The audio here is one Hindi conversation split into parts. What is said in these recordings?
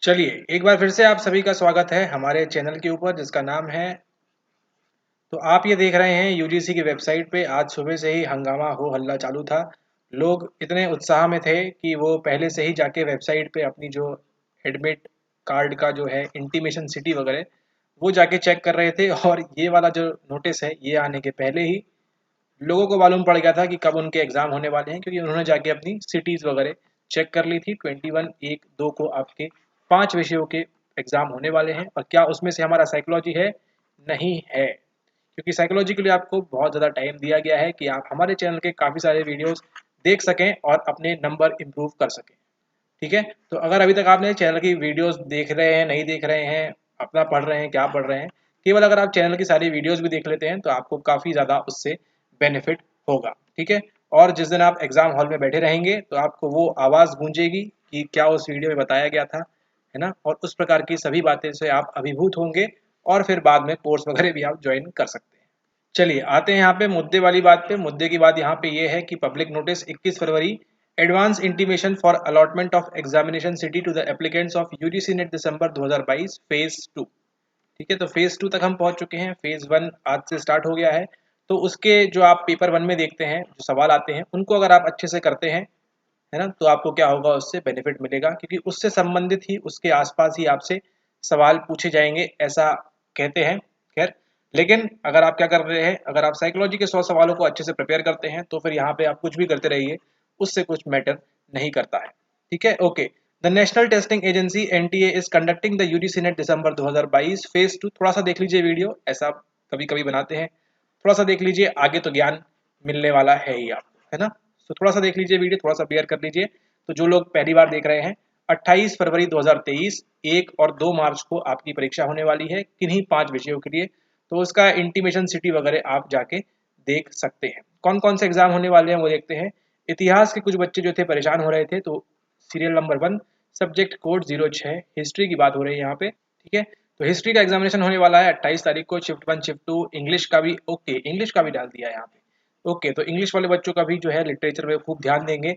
चलिए एक बार फिर से आप सभी का स्वागत है हमारे चैनल के ऊपर जिसका नाम है। तो आप ये देख रहे हैं यूजीसी की वेबसाइट पे आज सुबह से ही हंगामा हो हल्ला चालू था। लोग इतने उत्साह में थे कि वो पहले से ही जाके वेबसाइट पे अपनी जो एडमिट कार्ड का जो है इंटीमेशन सिटी वगैरह वो जाके चेक कर रहे थे। और ये वाला जो नोटिस है ये आने के पहले ही लोगों को मालूम पड़ गया था कि कब उनके एग्जाम होने वाले हैं, क्योंकि उन्होंने जाके अपनी सिटीज वगैरह चेक कर ली थी। 21 एक दो को आपके 5 विषयों के एग्जाम होने वाले हैं, और क्या उसमें से हमारा साइकोलॉजी है? नहीं है, क्योंकि साइकोलॉजी के लिए आपको बहुत ज़्यादा टाइम दिया गया है कि आप हमारे चैनल के काफ़ी सारे वीडियोस देख सकें और अपने नंबर इम्प्रूव कर सकें। ठीक है, तो अगर अभी तक आपने चैनल की वीडियोस देख रहे हैं, नहीं देख रहे हैं, अपना पढ़ रहे हैं, क्या पढ़ रहे हैं, केवल अगर आप चैनल की सारी वीडियोस भी देख लेते हैं तो आपको काफ़ी ज़्यादा उससे बेनिफिट होगा। ठीक है, और जिस दिन आप एग्ज़ाम हॉल में बैठे रहेंगे तो आपको वो आवाज़ गूंजेगी कि क्या उस वीडियो में बताया गया था, है ना, और उस प्रकार की सभी बातें से आप अभिभूत होंगे और फिर बाद में कोर्स वगैरह भी आप ज्वाइन कर सकते हैं। चलिए आते हैं यहाँ पे मुद्दे वाली बात पे। मुद्दे की बात यहाँ पे ये है कि public notice 21 February advance intimation for allotment of examination city to the applicants of UGC NET December 2022 phase 2। ठीक है, तो फेज 2 तक हम पहुंच चुके हैं। फेज 1 आज से स्टार्ट हो गया है। तो उसके जो आप पेपर 1 में देखते हैं जो सवाल आते हैं उनको अगर आप अच्छे से करते हैं, है ना, तो आपको क्या होगा, उससे बेनिफिट मिलेगा, क्योंकि उससे संबंधित ही उसके आसपास ही आपसे सवाल पूछे जाएंगे ऐसा कहते हैं। खैर, लेकिन अगर आप क्या कर रहे हैं, अगर आप साइकोलॉजी के 100 सवालों को अच्छे से प्रिपेयर करते हैं तो फिर यहाँ पे आप कुछ भी करते रहिए, उससे कुछ मैटर नहीं करता है। ठीक है, okay. The national testing agency NTA is conducting the UGC NET December 2022 phase 2। थोड़ा सा देख लीजिए वीडियो, ऐसा कभी कभी बनाते हैं। थोड़ा सा देख लीजिए, आगे तो ज्ञान मिलने वाला है ही आपको, है ना। तो थोड़ा सा देख लीजिए वीडियो, थोड़ा सा बेयर कर लीजिए। तो जो लोग पहली बार देख रहे हैं, 28 फरवरी 2023 1 और 2 मार्च को आपकी परीक्षा होने वाली है किन्हीं 5 विषयों के लिए। तो उसका इंटीमेशन सिटी वगैरह आप जाके देख सकते हैं। कौन कौन से एग्जाम होने वाले हैं वो देखते हैं। इतिहास के कुछ बच्चे जो थे परेशान हो रहे थे, तो serial number 1 subject code 06 history की बात हो रही है यहाँ पे। ठीक है, तो हिस्ट्री का एग्जामिनेशन होने वाला है 28 तारीख को। शिफ्ट 1 शिफ्ट 2 इंग्लिश का भी, ओके, इंग्लिश का भी डाल दिया है यहाँ पे। ओके, तो इंग्लिश वाले बच्चों का भी जो है लिटरेचर में खूब ध्यान देंगे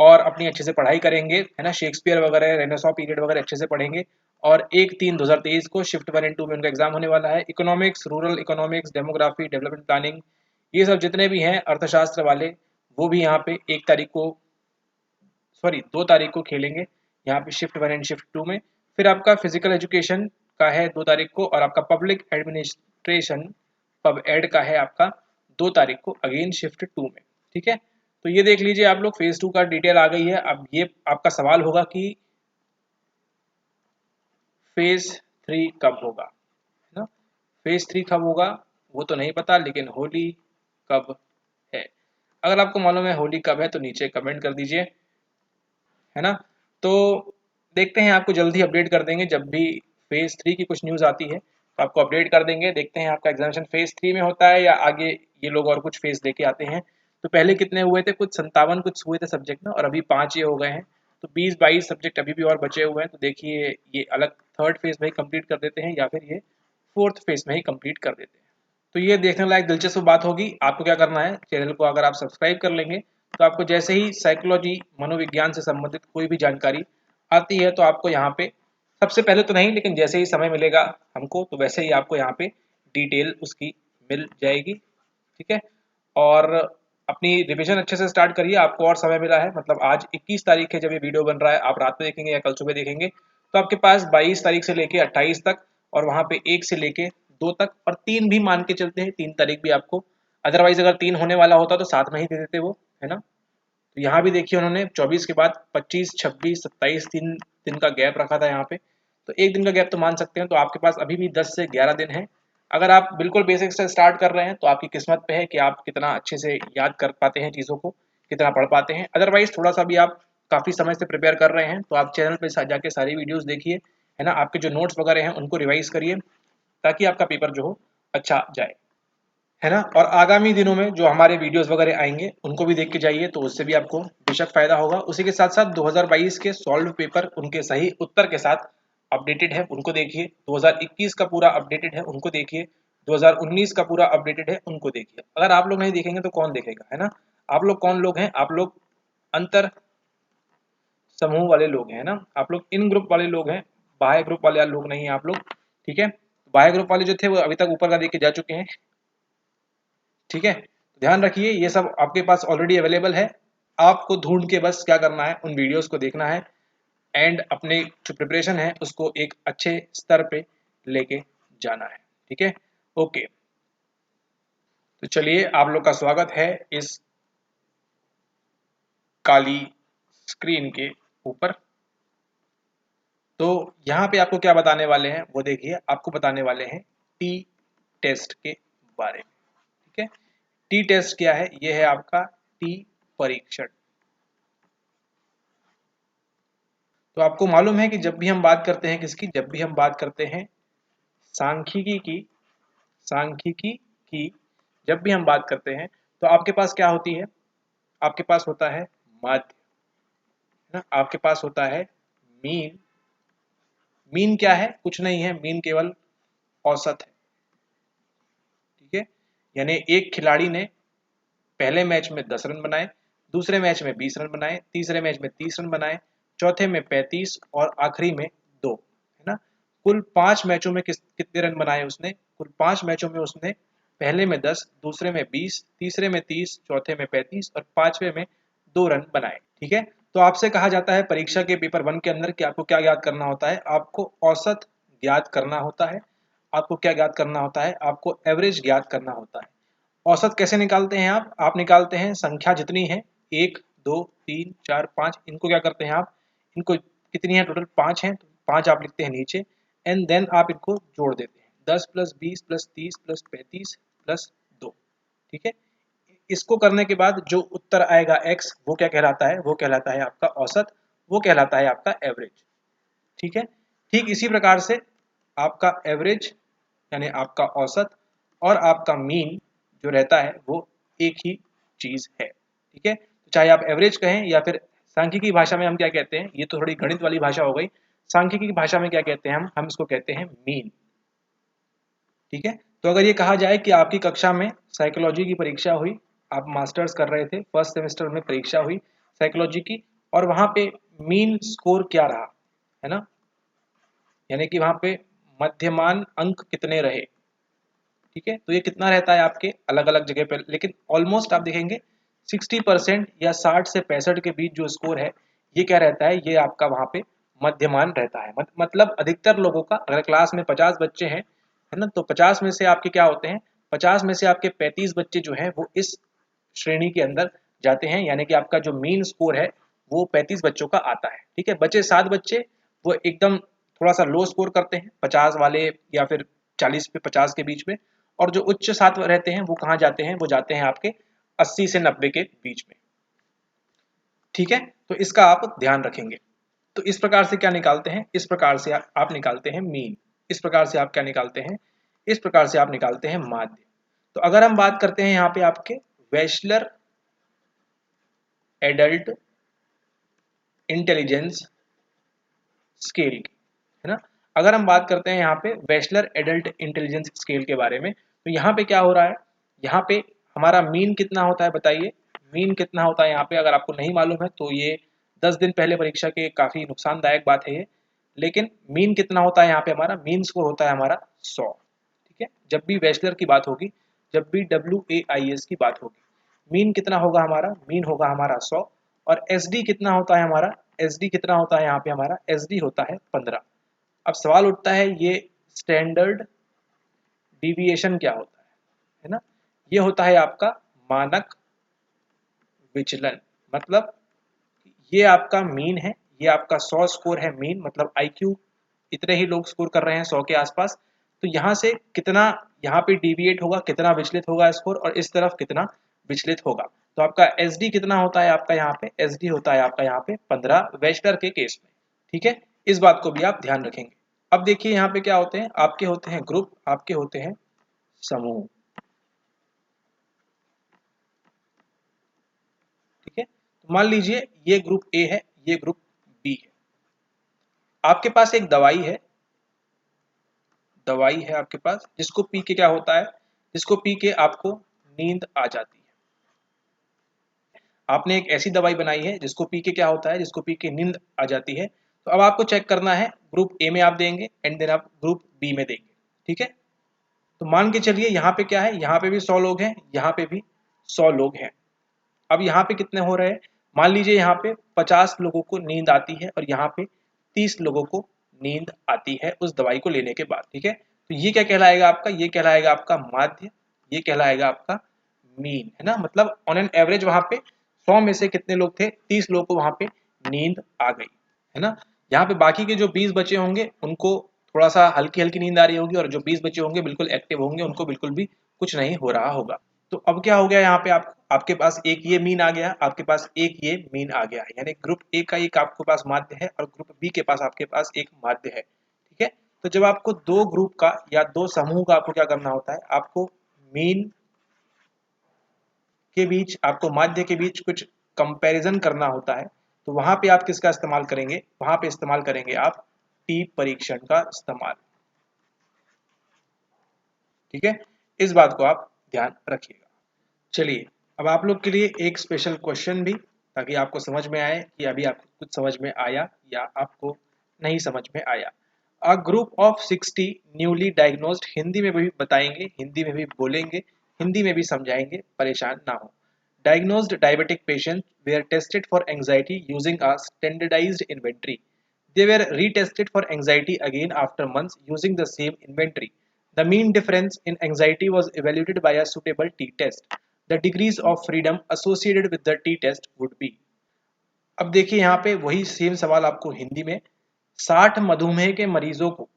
और अपनी अच्छे से पढ़ाई करेंगे, है ना। शेक्सपियर वगैरह, रेनेसां पीरियड वगैरह अच्छे से पढ़ेंगे। और 1/3/2023 को शिफ्ट 1 एंड 2 में उनका एग्जाम होने वाला है। Economics, rural economics, demography, development planning, ये सब जितने भी हैं अर्थशास्त्र वाले, वो भी यहाँ पे 1 तारीख को, सॉरी 2 तारीख को खेलेंगे यहाँ पे शिफ्ट 1 एंड शिफ्ट 2 में। फिर आपका फिजिकल एजुकेशन का है 2 तारीख को, और आपका पब्लिक एडमिनिस्ट्रेशन पब एड का है आपका 2 तारीख को, अगेन शिफ्ट 2 में। ठीक है, तो ये देख लीजिए आप लोग, फेज 2 का डिटेल आ गई है। अब ये आपका सवाल होगा कि फेज 3 कब होगा, है ना। फेज 3 कब होगा वो तो नहीं पता, लेकिन होली कब है? अगर आपको मालूम है होली कब है तो नीचे कमेंट कर दीजिए, है ना। तो देखते हैं, आपको जल्दी अपडेट कर देंगे जब भी फेज 3 की कुछ न्यूज़ आती है तो आपको अपडेट कर देंगे। देखते हैं आपका एग्जामिनेशन फेज 3 में होता है या आगे ये लोग और कुछ फेज लेके आते हैं। तो पहले कितने हुए थे, कुछ 57 कुछ हुए थे सब्जेक्ट ना, और अभी 5 ये हो गए हैं। तो 20-22 सब्जेक्ट अभी भी और बचे हुए हैं। तो देखिए ये अलग थर्ड फेज में ही कंप्लीट कर देते हैं या फिर ये फोर्थ फेज में ही कंप्लीट कर देते हैं। तो ये देखने लायक दिलचस्प बात होगी। आपको क्या करना है, चैनल को अगर आप सब्सक्राइब कर लेंगे तो आपको जैसे ही साइकोलॉजी मनोविज्ञान से संबंधित कोई भी जानकारी आती है तो आपको यहाँ पे, सबसे पहले तो नहीं लेकिन जैसे ही समय मिलेगा हमको, तो वैसे ही आपको यहाँ पे डिटेल उसकी मिल जाएगी। ठीक है, और अपनी रिवीजन अच्छे से स्टार्ट करिए। आपको और समय मिला है, मतलब आज 21 तारीख है जब ये वीडियो बन रहा है, आप रात में देखेंगे या कल सुबह देखेंगे तो आपके पास 22 तारीख से लेके 28 तक, और वहाँ पे 1 से लेके 2 तक, और 3 भी मान के चलते हैं, 3 तारीख भी आपको। अदरवाइज अगर 3 होने वाला होता तो साथ में ही दे देते वो, है ना। तो यहाँ भी देखिए उन्होंने 24 के बाद 25, 26, 27 3 दिन का गैप रखा था यहाँ पे। तो एक दिन का गैप तो मान सकते हैं। तो आपके पास अभी भी 10 से 11 दिन है। अगर आप बिल्कुल बेसिक से स्टार्ट कर रहे हैं तो आपकी किस्मत पे है कि आप कितना अच्छे से याद कर पाते हैं चीज़ों को, कितना पढ़ पाते हैं। अदरवाइज थोड़ा सा भी आप काफ़ी समय से प्रिपेयर कर रहे हैं तो आप चैनल पे जाके सारी वीडियोज़ देखिए, है ना। आपके जो नोट्स वगैरह हैं उनको रिवाइज करिए ताकि आपका पेपर जो हो अच्छा जाए, है ना। और आगामी दिनों में जो हमारे वीडियोस वगैरह आएंगे उनको भी देख के जाइए, तो उससे भी आपको बेशक फायदा होगा। उसी के साथ साथ 2022 के सॉल्व पेपर उनके सही उत्तर के साथ अपडेटेड है, उनको देखिए। 2021 का पूरा अपडेटेड है, उनको देखिए। 2019 का पूरा अपडेटेड है, उनको देखिए। अगर आप लोग नहीं देखेंगे तो कौन देखेगा, है ना। आप लोग कौन लोग हैं, आप लोग अंतर समूह वाले लोग हैं ना, आप लोग इन ग्रुप वाले लोग हैं। बाह्य ग्रुप वाले लोग नहीं हैं आप लोग, ठीक है। बाह्य ग्रुप वाले जो थे वो अभी तक ऊपर का देख के जा चुके हैं, ठीक है। ध्यान रखिए ये सब आपके पास ऑलरेडी अवेलेबल है, आपको ढूंढ के बस क्या करना है, उन वीडियोस को देखना है एंड अपने जो प्रिपरेशन है उसको एक अच्छे स्तर पे लेके जाना है, ठीक है। ओके, तो चलिए आप लोग का स्वागत है इस काली स्क्रीन के ऊपर। तो यहाँ पे आपको क्या बताने वाले हैं वो देखिए, आपको बताने वाले हैं टी टेस्ट के बारे में, ठीक है। टी टेस्ट क्या है, ये है आपका टी परीक्षण। तो आपको मालूम है कि जब भी हम बात करते हैं किसकी, जब भी हम बात करते हैं सांख्यिकी की, सांख्यिकी की जब भी हम बात करते हैं तो आपके पास क्या होती है, आपके पास होता है माध्य, है ना, आपके पास होता है मीन। मीन क्या है, कुछ नहीं है, मीन केवल औसत है, ठीक है। यानी एक खिलाड़ी ने पहले मैच में 10 रन बनाए, दूसरे मैच में 20 रन बनाए, तीसरे मैच में 30 रन बनाए, चौथे में 35 और आखिरी में 2, है ना। कुल 5 मैचों में कितने रन बनाए उसने, कुल 5 मैचों में उसने पहले में 10, दूसरे में 20, तीसरे में 30, चौथे में 35 और पांचवे में 2 रन बनाए, ठीक है। तो आपसे कहा जाता है परीक्षा के पेपर 1 के अंदर कि आपको क्या याद करना होता है, आपको औसत ज्ञात करना होता है। आपको क्या ज्ञात करना होता है, आपको एवरेज ज्ञात करना होता है। औसत कैसे निकालते हैं आप निकालते हैं संख्या जितनी है, 1 2 3 4 5, इनको क्या करते हैं आप, इनको कितनी है टोटल 5 है, तो 5 आप लिखते हैं नीचे एंड देन आप इनको जोड़ देते हैं, 10 प्लस 20 प्लस 30 प्लस 35 प्लस 2, ठीक है। इसको करने के बाद जो उत्तर आएगा x, वो क्या कहलाता है, वो कहलाता है आपका औसत, वो कहलाता है आपका एवरेज, ठीक है। ठीक इसी प्रकार से आपका एवरेज यानी आपका औसत और आपका मीन जो रहता है वो एक ही चीज है, ठीक है। तो चाहे आप एवरेज कहें या फिर सांख्यिकी भाषा में हम क्या कहते हैं, ये तो थोड़ी गणित वाली भाषा हो गई, सांख्यिकी की भाषा में क्या कहते हैं हम इसको कहते हैं मीन, ठीक है। तो अगर ये कहा जाए कि आपकी कक्षा में साइकोलॉजी की परीक्षा हुई, आप मास्टर्स कर रहे थे, फर्स्ट सेमेस्टर में परीक्षा हुई साइकोलॉजी की, और वहां पे मीन स्कोर क्या रहा, है ना, यानी कि वहां पे मध्यमान अंक कितने रहे, ठीक है। तो ये कितना रहता है आपके अलग अलग जगह पे, लेकिन ऑलमोस्ट आप देखेंगे 60% या 60 से 65 के बीच जो स्कोर है, ये क्या रहता है, ये आपका वहां पे मध्यमान रहता है। मतलब अधिकतर लोगों का, अगर क्लास में 50 बच्चे हैं, है ना, तो 50 में से आपके क्या होते हैं, 50 में से आपके 35 बच्चे जो हैं वो इस श्रेणी के अंदर जाते हैं, यानी कि आपका जो मीन स्कोर है वो 35 बच्चों का आता है, ठीक है। बचे 7 बच्चे वो एकदम थोड़ा सा लो स्कोर करते हैं, 50 वाले या फिर 40 पे 50 के बीच में, और जो उच्च 7 रहते हैं वो कहाँ जाते हैं, वो जाते हैं आपके 80 से 90 के बीच में, ठीक है। तो इसका आप ध्यान रखेंगे। तो इस प्रकार से क्या निकालते हैं, इस प्रकार से आप निकालते हैं मीन, इस प्रकार से आप क्या निकालते हैं, इस प्रकार से आप निकालते हैं माध्य। तो अगर हम बात करते हैं यहाँ पे आपके वेशलर एडल्ट इंटेलिजेंस स्केल की, है ना, अगर हम बात करते हैं यहाँ पे वेशलर एडल्ट इंटेलिजेंस स्केल के बारे में, तो यहाँ पे क्या हो रहा है, यहाँ पे हमारा मीन कितना होता है बताइए, मीन कितना होता है यहाँ पे, अगर आपको नहीं मालूम है तो ये 10 दिन पहले परीक्षा के काफी नुकसानदायक बात है ये, लेकिन मीन कितना होता है यहाँ पे, हमारा मीन स्कोर होता है हमारा 100, ठीक है। जब भी बैचलर की बात होगी, जब भी WAIS की बात होगी, मीन कितना होगा हमारा, मीन होगा हमारा 100। और SD कितना होता है हमारा, SD कितना होता है यहाँ पे हमारा, SD होता है 15। अब सवाल उठता है ये स्टैंडर्ड डिविएशन क्या होता है ना, ये होता है आपका मानक विचलन। मतलब ये आपका मीन है, ये आपका 100 स्कोर है मीन, मतलब IQ इतने ही लोग स्कोर कर रहे हैं 100 के आसपास, तो यहाँ से कितना यहाँ पे डिविएट होगा, कितना विचलित होगा स्कोर, और इस तरफ कितना विचलित होगा। तो आपका SD कितना होता है आपका यहाँ पे, SD होता है आपका यहाँ पे 15 बैचलर के केस में, ठीक है। इस बात को भी आप ध्यान रखेंगे। अब देखिए यहाँ पे क्या होते हैं, आपके होते हैं ग्रुप, आपके होते हैं समूह, ठीक है। तो मान लीजिए ये ग्रुप A है, ये ग्रुप B है। आपके पास एक दवाई है, दवाई है आपके पास, जिसको पी के क्या होता है, जिसको पी के आपको नींद आ जाती है। आपने एक ऐसी दवाई बनाई है जिसको पी के क्या होता है, जिसको पी के नींद आ जाती है। तो अब आपको चेक करना है, ग्रुप ए में आप देंगे एंड देन आप ग्रुप बी में देंगे, ठीक है। तो मान के चलिए यहाँ पे क्या है, यहाँ पे भी 100 लोग हैं, यहाँ पे भी 100 लोग हैं। अब यहाँ पे कितने हो रहे हैं, मान लीजिए यहाँ पे 50 लोगों को नींद आती है और यहाँ पे 30 लोगों को नींद आती है उस दवाई को लेने के बाद, ठीक है। तो ये क्या कहलाएगा आपका, ये कहलाएगा आपका माध्य, ये कहलाएगा आपका मीन, है ना। मतलब ऑन एन एवरेज वहां पे 100 में से कितने लोग थे, 30 लोगों को वहां पे नींद आ गई, है ना। यहाँ पे बाकी के जो 20 बचे होंगे उनको थोड़ा सा हल्की हल्की नींद आ रही होगी, और जो 20 बचे होंगे बिल्कुल एक्टिव होंगे, उनको बिल्कुल भी कुछ नहीं हो रहा होगा। तो अब क्या हो गया, यहाँ पे आपके पास एक ये मीन आ गया, आपके पास एक ये मीन आ गया, यानी ग्रुप ए का एक आपके पास माध्य है और ग्रुप बी के पास आपके पास एक माध्य है, ठीक है। तो जब आपको दो ग्रुप का या दो समूह का आपको क्या करना होता है, आपको मीन के बीच, आपको माध्य के बीच कुछ कंपैरिजन करना होता है। तो वहां पे आप किसका इस्तेमाल करेंगे, वहां पे इस्तेमाल करेंगे आप टी परीक्षण का इस्तेमाल, ठीक है। इस बात को आप ध्यान रखिएगा। चलिए अब आप लोग के लिए एक स्पेशल क्वेश्चन भी, ताकि आपको समझ में आए कि अभी आपको कुछ समझ में आया या आपको नहीं समझ में आया। A group of 60 newly diagnosed, Hindi में भी बताएंगे, हिंदी में भी बोलेंगे, हिंदी में भी समझाएंगे, परेशान ना हो। Diagnosed diabetic patient were tested for anxiety using a standardised inventory. They were retested for anxiety again after months using the same inventory. The mean difference in anxiety was evaluated by a suitable t-test. The degrees of freedom associated with the t-test would be। अब देखिए यहाँ पे वही सेम सवाल आपको हिंदी में, 60 मधुमेह के मरीजों को,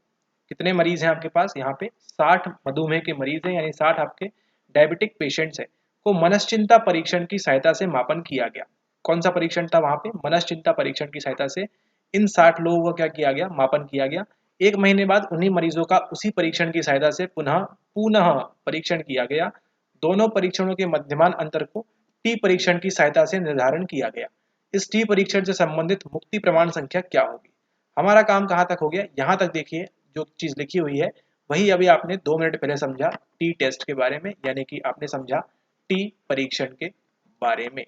कितने मरीज हैं आपके पास यहाँ पे, 60 मधुमेह के मरीज हैं, यानी 60 आपके डायबिटिक पेशेंट्स हैं, को मनश्चिंता परीक्षण की सहायता से मापन किया गया। कौन सा परीक्षण था वहां पे, मनश्चिंता परीक्षण की सहायता से इन 60 लोगों का क्या किया गया, मापन किया गया। एक महीने बाद उन्हीं मरीजों का उसी परीक्षण की सहायता से पुनः पुनः परीक्षण किया गया। दोनों परीक्षणों के मध्यमान अंतर को टी परीक्षण की सहायता से निर्धारण किया गया। इस टी परीक्षण से संबंधित मुक्ति प्रमाण संख्या क्या होगी। हमारा काम कहाँ तक हो गया, यहाँ तक देखिए जो चीज लिखी हुई है वही अभी आपने 2 मिनट पहले समझा टी टेस्ट के बारे में, यानी कि आपने समझा टी परीक्षण के बारे में,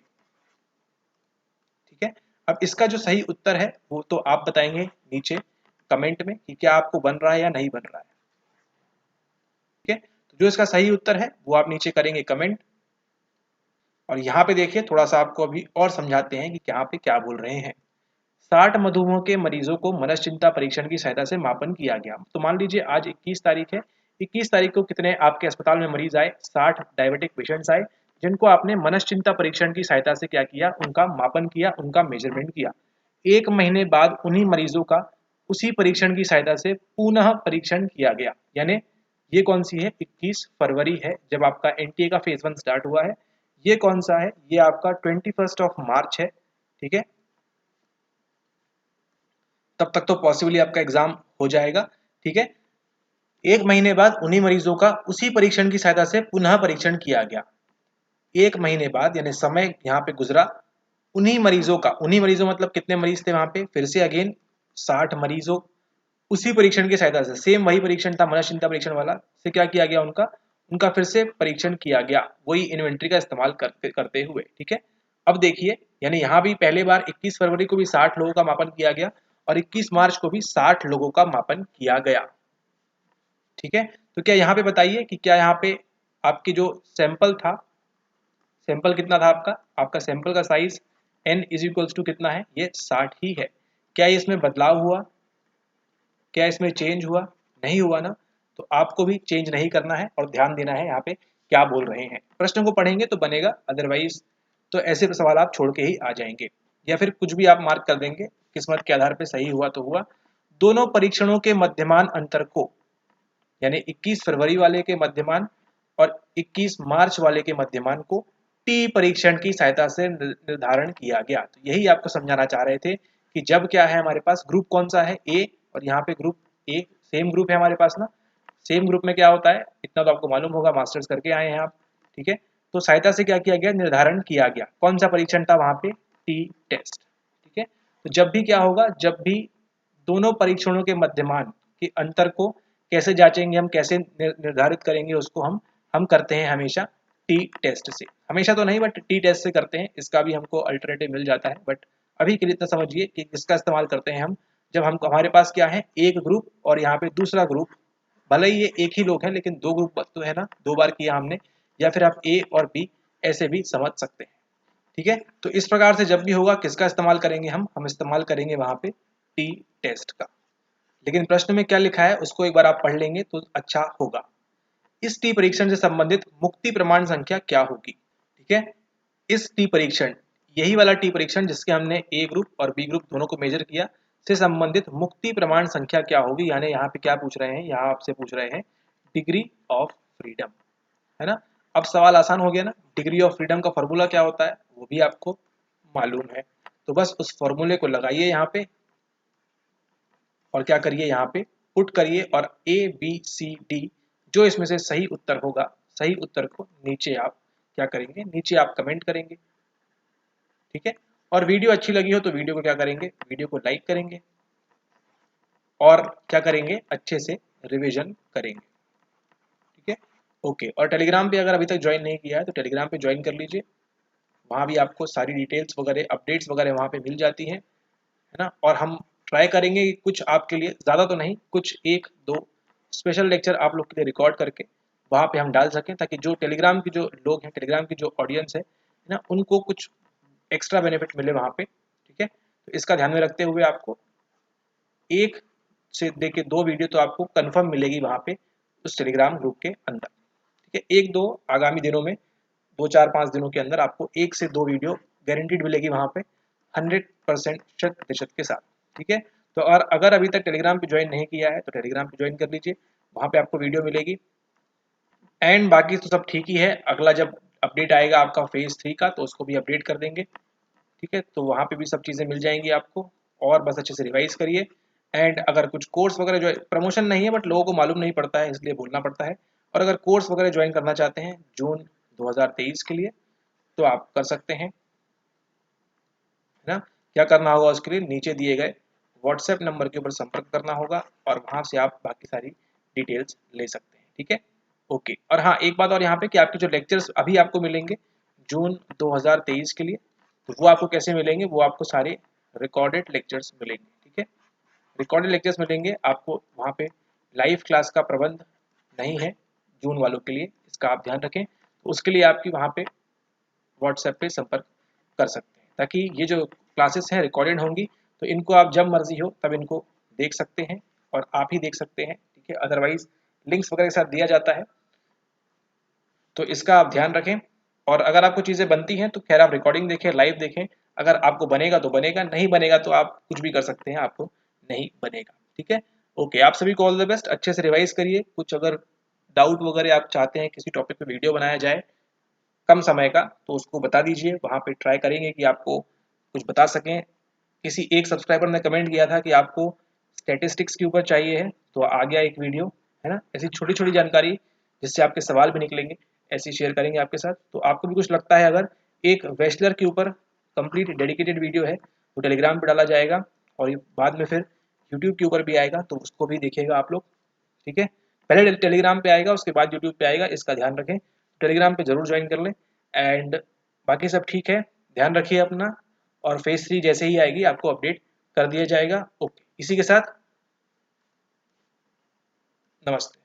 ठीक है। अब इसका जो सही उत्तर है वो तो आप बताएंगे नीचे कमेंट में कि क्या आपको बन रहा है या नहीं बन रहा है, ठीक है। तो जो इसका सही उत्तर है वो आप नीचे करेंगे कमेंट। और यहाँ पे देखिए थोड़ा सा आपको अभी और समझाते हैं कि यहाँ पे क्या बोल रहे हैं। 60 मधुमेह के मरीजों को मनश्चिंता परीक्षण की सहायता से मापन किया गया। तो मान लीजिए आज 21 तारीख है, 21 तारीख को कितने आपके अस्पताल में मरीज आए, 60 डायबिटिक पेशेंट्स आए, जिनको आपने मनश्चिंता परीक्षण की सहायता से क्या किया, उनका मापन किया, उनका मेजरमेंट किया। एक महीने बाद उन्हीं मरीजों का उसी परीक्षण की सहायता से पुनः परीक्षण किया गया। यानी ये कौन सी है, 21 फरवरी है जब आपका एनटीए का फेज 1 स्टार्ट हुआ है। ये कौन सा है, ये आपका 21 मार्च है, ठीक है। तब तक तो पॉसिबली आपका एग्जाम हो जाएगा, ठीक है। एक महीने बाद उन्हीं मरीजों का उसी परीक्षण की सहायता से पुनः परीक्षण किया गया। एक महीने बाद यानी समय यहाँ पे गुजरा, उन्हीं मरीजों मतलब कितने मरीज थे वहां पे, फिर से अगेन 60 मरीजों, उसी परीक्षण की सहायता से, सेम वही परीक्षण था मनश्चिंता परीक्षण वाला, से क्या किया गया, उनका उनका फिर से परीक्षण किया गया, वही इन्वेंट्री का इस्तेमाल करते हुए, ठीक है। अब देखिए यानी यहाँ भी पहले बार 21 फरवरी को भी 60 लोगों का मापन किया गया और 21 मार्च को भी 60 लोगों का मापन किया गया, ठीक है। तो क्या यहाँ पे बताइए कि क्या यहाँ पे आपकी जो सैंपल था, सैंपल कितना था आपका, आपका सैंपल का size n is equals to कितना है, ये 60 ही है। क्या इसमें बदलाव हुआ, क्या इसमें चेंज हुआ, नहीं हुआ ना। तो आपको भी चेंज नहीं करना है और ध्यान देना है यहाँ पे क्या बोल रहे हैं। प्रश्न को पढ़ेंगे तो बनेगा, अदरवाइज तो ऐसे सवाल आप छोड़ के ही आ जाएंगे, या फिर कुछ भी आप मार्क कर देंगे, किस्मत के आधार पर सही हुआ तो हुआ। दोनों परीक्षणों के मध्यमान अंतर को, यानी 21 फरवरी वाले के मध्यमान और 21 मार्च वाले के मध्यमान को टी परीक्षण की सहायता से निर्धारण किया गया। तो यही आपको समझाना चाह रहे थे कि जब क्या है हमारे पास ग्रुप कौन सा है, ए, और यहाँ पे ग्रुप ए सेम ग्रुप है हमारे पास ना, सेम ग्रुप में क्या होता है इतना तो आपको मालूम होगा, मास्टर्स करके आए हैं आप, ठीक है। तो सहायता से क्या किया गया, निर्धारण किया गया, कौन सा परीक्षण था वहां पे, टी टेस्ट, ठीक है। तो जब भी क्या होगा, जब भी दोनों परीक्षणों के मध्यमान के अंतर को कैसे जांचेंगे हम, कैसे निर्धारित करेंगे उसको, हम करते हैं हमेशा टी टेस्ट से, हमेशा तो नहीं बट टी टेस्ट से करते हैं। इसका भी हमको अल्टरनेटिव मिल जाता है, बट अभी के लिए इतना समझिए कि इसका इस्तेमाल करते हैं हम जब हम हमारे पास क्या है, एक ग्रुप और यहाँ पे दूसरा ग्रुप, भले ही ये एक ही लोग हैं लेकिन दो ग्रुप तो है ना, 2 बार किया हमने, या फिर आप ए और बी ऐसे भी समझ सकते हैं। ठीक है, तो इस प्रकार से जब भी होगा किसका इस्तेमाल करेंगे हम इस्तेमाल करेंगे वहां पे टी टेस्ट का। लेकिन प्रश्न में क्या लिखा है उसको एक बार आप पढ़ लेंगे तो अच्छा होगा। इस टी परीक्षण से संबंधित मुक्ति प्रमाण संख्या क्या होगी? ठीक है, इस टी परीक्षण, यही वाला टी परीक्षण जिसके हमने ए ग्रुप और बी ग्रुप दोनों को मेजर किया, से संबंधित मुक्ति प्रमाण संख्या क्या होगी, यानी यहाँ पे क्या पूछ रहे हैं, यहाँ आपसे पूछ रहे हैं डिग्री ऑफ फ्रीडम, है ना। अब सवाल आसान हो गया ना, डिग्री ऑफ फ्रीडम का फॉर्मूला क्या होता है वो भी आपको मालूम है, तो बस उस फॉर्मूले को लगाइए यहाँ पे और क्या करिए, यहाँ पे पुट करिए और ए बी सी डी जो इसमें से सही उत्तर होगा, सही उत्तर को नीचे आप क्या करेंगे, नीचे आप कमेंट करेंगे। ठीक है, और वीडियो अच्छी लगी हो तो वीडियो को क्या करेंगे, वीडियो को लाइक करेंगे और क्या करेंगे, अच्छे से रिवीजन करेंगे। ठीक है, ओके। और टेलीग्राम पे अगर अभी तक ज्वाइन नहीं किया है तो टेलीग्राम पे ज्वाइन कर लीजिए, वहाँ भी आपको सारी डिटेल्स वगैरह अपडेट्स वगैरह वहाँ पे मिल जाती हैं, है ना। और हम ट्राई करेंगे कि कुछ आपके लिए, ज़्यादा तो नहीं, कुछ 1-2 स्पेशल लेक्चर आप लोग के लिए रिकॉर्ड करके वहाँ पे हम डाल सकें, ताकि जो टेलीग्राम के जो लोग हैं, टेलीग्राम की जो ऑडियंस है ना, उनको कुछ एक्स्ट्रा बेनिफिट मिले वहाँ पे। ठीक है, तो इसका ध्यान में रखते हुए आपको 1 से लेके 2 वीडियो तो आपको कंफर्म मिलेगी वहाँ पे उस टेलीग्राम ग्रुप के अंदर। ठीक है, 1-2 आगामी दिनों में, 2-4-5 दिनों के अंदर आपको 1 से 2 वीडियो गारंटीड मिलेगी वहाँ पे 100% शत प्रतिशत के साथ। ठीक है, तो और अगर अभी तक टेलीग्राम पे ज्वाइन नहीं किया है तो टेलीग्राम पे ज्वाइन कर लीजिए, वहाँ पे आपको वीडियो मिलेगी। एंड बाकी तो सब ठीक ही है, अगला जब अपडेट आएगा आपका फेज़ 3 का तो उसको भी अपडेट कर देंगे। ठीक है, तो वहाँ पे भी सब चीज़ें मिल जाएंगी आपको, और बस अच्छे से रिवाइज करिए। एंड अगर कुछ कोर्स वगैरह जो प्रमोशन नहीं है बट लोगों को मालूम नहीं पड़ता है इसलिए बोलना पड़ता है, और अगर कोर्स वगैरह ज्वाइन करना चाहते हैं जून 2023 के लिए तो आप कर सकते हैं, है ना। क्या करना होगा उसके लिए, नीचे दिए गए व्हाट्सएप नंबर के ऊपर संपर्क करना होगा और वहाँ से आप बाकी सारी डिटेल्स ले सकते हैं। ठीक है, ओके। और हाँ, एक बात और यहाँ पे कि आपके जो लेक्चर्स अभी आपको मिलेंगे जून 2023 के लिए, तो वो आपको कैसे मिलेंगे, वो आपको सारे रिकॉर्डेड लेक्चर्स मिलेंगे। ठीक है, रिकॉर्डेड लेक्चर्स मिलेंगे आपको वहाँ पे, लाइव क्लास का प्रबंध नहीं है जून वालों के लिए, इसका आप ध्यान रखें। तो उसके लिए आपकी वहाँ पे व्हाट्सएप पे संपर्क कर सकते हैं, ताकि ये जो क्लासेस हैं रिकॉर्डेड होंगी तो इनको आप जब मर्जी हो तब इनको देख सकते हैं और आप ही देख सकते हैं। ठीक है, अदरवाइज लिंक्स वगैरह के साथ दिया जाता है, तो इसका आप ध्यान रखें। और अगर आपको चीज़ें बनती हैं तो खैर आप रिकॉर्डिंग देखें, लाइव देखें, अगर आपको बनेगा तो बनेगा, नहीं बनेगा तो आप कुछ भी कर सकते हैं, आपको नहीं बनेगा। ठीक है, ओके। आप सभी को ऑल द बेस्ट, अच्छे से रिवाइज करिए। कुछ अगर डाउट वगैरह आप चाहते हैं किसी टॉपिक पे वीडियो बनाया जाए कम समय का तो उसको बता दीजिए, वहाँ पे ट्राई करेंगे कि आपको कुछ बता सकें। किसी एक सब्सक्राइबर ने कमेंट किया था कि आपको स्टैटिस्टिक्स के ऊपर चाहिए है, तो आ गया एक वीडियो, है ना। ऐसी छोटी छोटी जानकारी जिससे आपके सवाल भी निकलेंगे ऐसी शेयर करेंगे आपके साथ। तो आपको भी कुछ लगता है अगर, एक वेस्लर के ऊपर कंप्लीट डेडिकेटेड वीडियो है वो टेलीग्राम पे डाला जाएगा और ये बाद में फिर यूट्यूब के ऊपर भी आएगा, तो उसको भी देखिएगा आप लोग। ठीक है, पहले टेलीग्राम पे आएगा उसके बाद यूट्यूब पे आएगा, इसका ध्यान रखें। टेलीग्राम पे जरूर ज्वाइन कर लें। एंड बाकी सब ठीक है, ध्यान रखिए अपना, और फेज 3 जैसे ही आएगी आपको अपडेट कर दिया जाएगा। ओके, इसी के साथ नमस्ते।